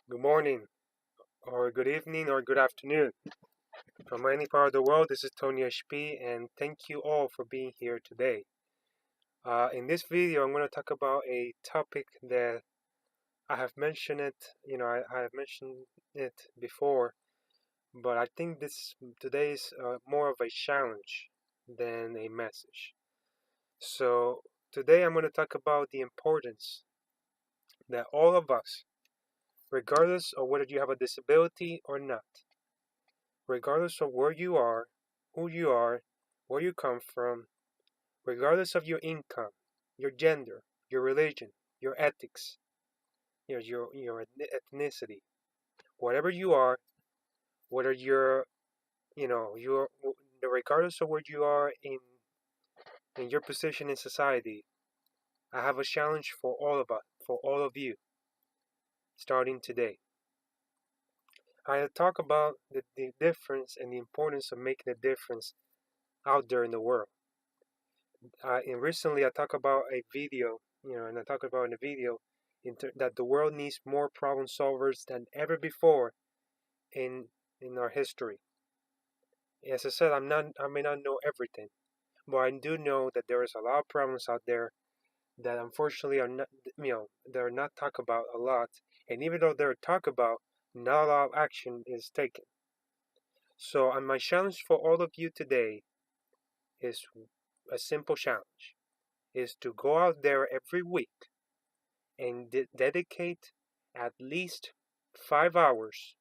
Good morning, or good evening, or good afternoon. From any part of the world, this is Tony HP, and thank you all for being here today. In this video, I'm going to talk about a topic that I have mentioned it, I have mentioned it before, but I think today is more of a challenge than a message. So today I'm going to talk about the importance that all of us, regardless of whether you have a disability or not, regardless of where you are, who you are, where you come from, regardless of your income, your gender, your religion, your ethics, your ethnicity, whatever you are, whether you're regardless of where you are in your position in society, I have a challenge for all of us, for all of you, starting today. I talk about the difference and the importance of making a difference out there in the world. And recently I talked about a video, and I talked about in the video that the world needs more problem solvers than ever before in our history. As I said, I may not know everything, but I do know that there is a lot of problems out there that unfortunately are not, they're not talked about a lot. And even though they're talked about, not a lot of action is taken. So, my challenge for all of you today is a simple challenge: is to go out there every week and dedicate at least 5 hours,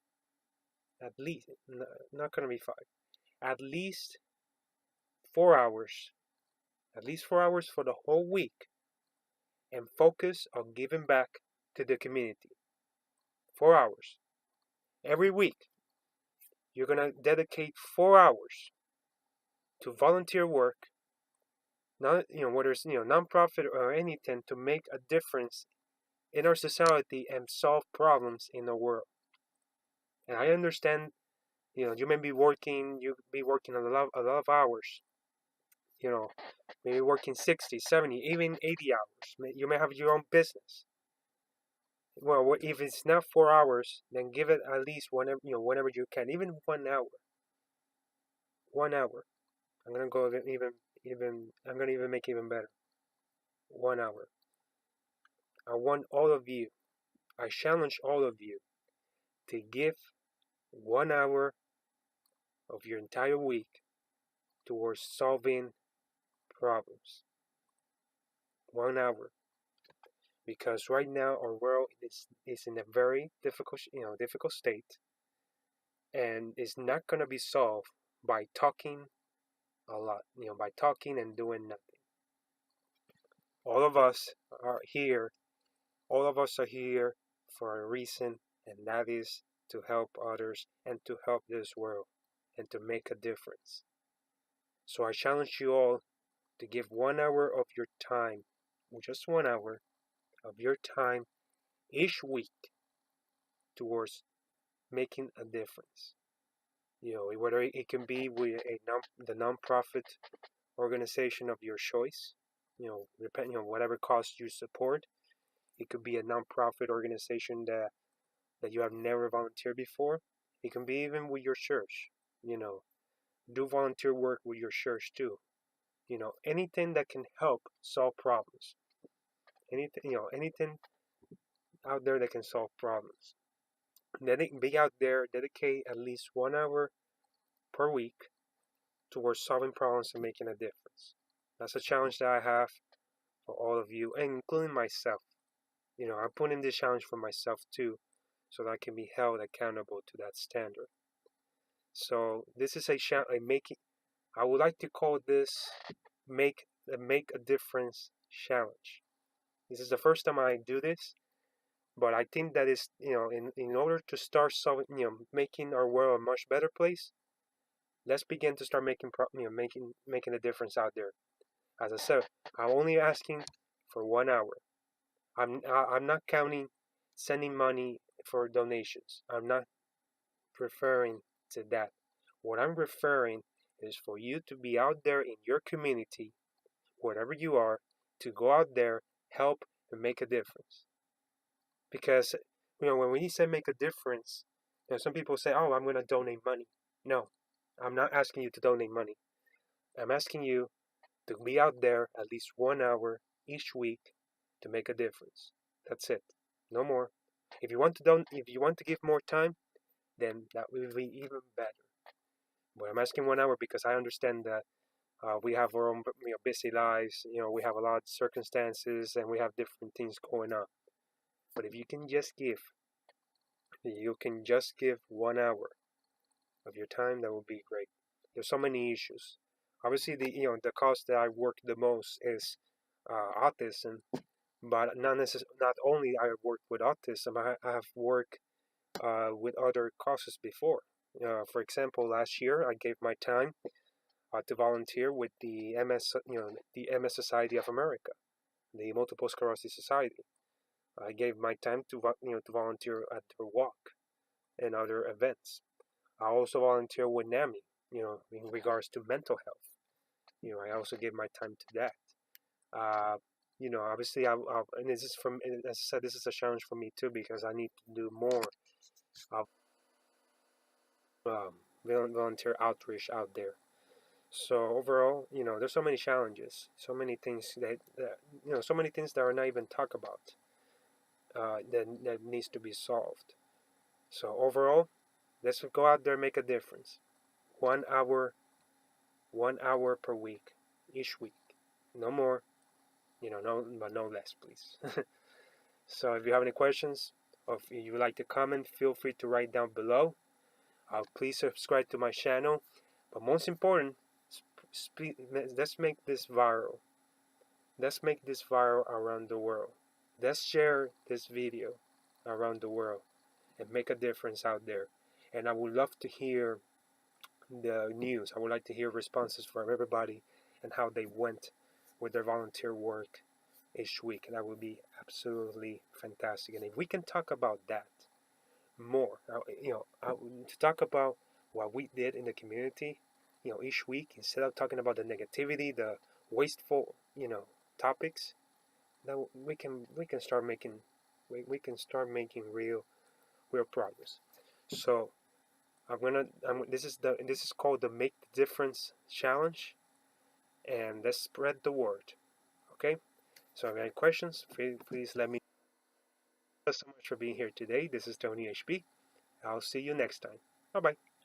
at least, not going to be 5, at least 4 hours, at least 4 hours for the whole week, and focus on giving back to the community. 4 hours. Every week, you're going to dedicate 4 hours to volunteer work, not, whether it's, nonprofit or anything, to make a difference in our society and solve problems in the world. And I understand, you may be working, a lot of hours, maybe working 60, 70, even 80 hours. You may have your own business. Well, if it's not 4 hours, then give it at least whenever you can, even 1 hour. 1 hour. I'm gonna go I'm gonna even make it even better. 1 hour. I want all of you, I challenge all of you to give 1 hour of your entire week towards solving problems. 1 hour. Because right now our world is in a very difficult state, and it's not gonna be solved by talking a lot, by talking and doing nothing. All of us are here. All of us are here for a reason, and that is to help others and to help this world and to make a difference. So I challenge you all to give 1 hour of your time, just 1 hour of your time each week towards making a difference. Whether it can be with the nonprofit organization of your choice, depending on whatever cause you support. It could be a nonprofit organization that you have never volunteered before. It can be even with your church. Do volunteer work with your church too. Anything that can help solve problems. Anything out there that can solve problems. Be out there, dedicate at least 1 hour per week towards solving problems and making a difference. That's a challenge that I have for all of you, and including myself. I put in this challenge for myself too, so that I can be held accountable to that standard. So this is a making. I would like to call this make a difference challenge. This is the first time I do this, but I think that is in order to start solving making our world a much better place. Let's begin to start making a difference out there. As I said, I'm only asking for 1 hour. I'm not counting sending money for donations. I'm not referring to that. What I'm referring is for you to be out there in your community, wherever you are, to go out there, help, and make a difference. Because when we say make a difference, some people say, "Oh, I'm going to donate money." No, I'm not asking you to donate money. I'm asking you to be out there at least 1 hour each week to make a difference. That's it. No more. If you want to give more time, then that will be even better. But I'm asking 1 hour because I understand that we have our own busy lives. We have a lot of circumstances and we have different things going on. But if you can just give 1 hour of your time, that would be great. There's so many issues. Obviously, the cause that I work the most is autism, but not only I work with autism, I have worked with other causes before. For example, last year I gave my time to volunteer with the MS Society of America, the Multiple Sclerosis Society. I gave my time to volunteer at their walk and other events. I also volunteer with NAMI, in regards to mental health. I also gave my time to that. Uh, Obviously, and this is as I said, this is a challenge for me too because I need to do more of volunteer outreach out there. So overall, there's so many challenges, so many things so many things that are not even talked about that needs to be solved. So overall, let's go out there and make a difference. 1 hour, 1 hour per week, each week, no more, but no less, please. So if you have any questions or if you would like to comment, feel free to write down below. Please subscribe to my channel. But most important, let's make this viral. Let's make this viral around the world. Let's share this video around the world and make a difference out there. And I would love to hear the news. I would like to hear responses from everybody and how they went with their volunteer work each week. And that would be absolutely fantastic. And if we can talk about that more, to talk about what we did in the community, each week, instead of talking about the negativity, the wasteful, topics, that we can start making we can start making real progress. So this is called the Make the Difference Challenge, and let's spread the word. Okay. So if you have any questions, please let me. Thank you so much for being here today. This is Tony HB. I'll see you next time. Bye bye.